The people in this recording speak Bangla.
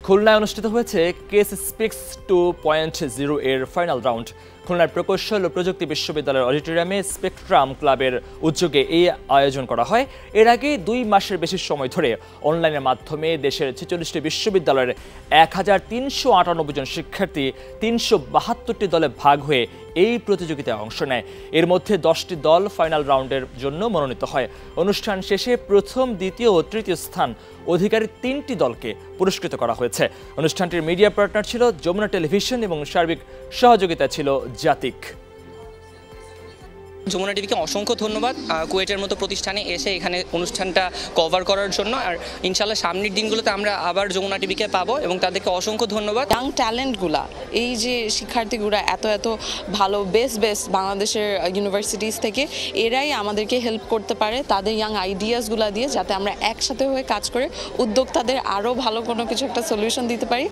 খুলনায় অনুষ্ঠিত হয়েছে কেস স্পিক্স 2.0 এর ফাইনাল রাউন্ড। খুলনার প্রকৌশল ও প্রযুক্তি বিশ্ববিদ্যালয়ের অডিটোরিয়ামে স্পেকট্রাম ক্লাবের উদ্যোগে এই আয়োজন করা হয়। এর আগে 2 মাসের বেশি সময় ধরে অনলাইনের মাধ্যমে দেশের 46টি বিশ্ববিদ্যালয়ের 1398 জন শিক্ষার্থী 372টি দলে ভাগ হয়ে এই প্রতিযোগিতায় অংশ নেয়। এর মধ্যে 10টি দল ফাইনাল রাউন্ডের জন্য মনোনীত হয়। অনুষ্ঠান শেষে প্রথম, দ্বিতীয় ও তৃতীয় স্থান অধিকারী 3টি দলকে পুরস্কৃত করা হয়েছে। অনুষ্ঠানটির মিডিয়া পার্টনার ছিল যমুনা টেলিভিশন এবং সার্বিক সহযোগিতা ছিল জাতিক। যমুনা টিভিকে অসংখ্য ধন্যবাদ কুয়েটের মতো প্রতিষ্ঠানে এসে এখানে অনুষ্ঠানটা কভার করার জন্য। আর ইনশাল্লাহ সামনের দিনগুলোতে আমরা আবার যমুনা টিভিকে পাবো এবং তাদেরকে অসংখ্য ধন্যবাদ। ইয়াং ট্যালেন্টগুলা, এই যে শিক্ষার্থীগুলা এত ভালো বেস্ট বাংলাদেশের ইউনিভার্সিটিস থেকে, এরাই আমাদেরকে হেল্প করতে পারে তাদের ইয়াং আইডিয়াসগুলা দিয়ে, যাতে আমরা একসাথে হয়ে কাজ করে উদ্যোক্তাদের আরও ভালো কোনো কিছু একটা সলিউশন দিতে পারি।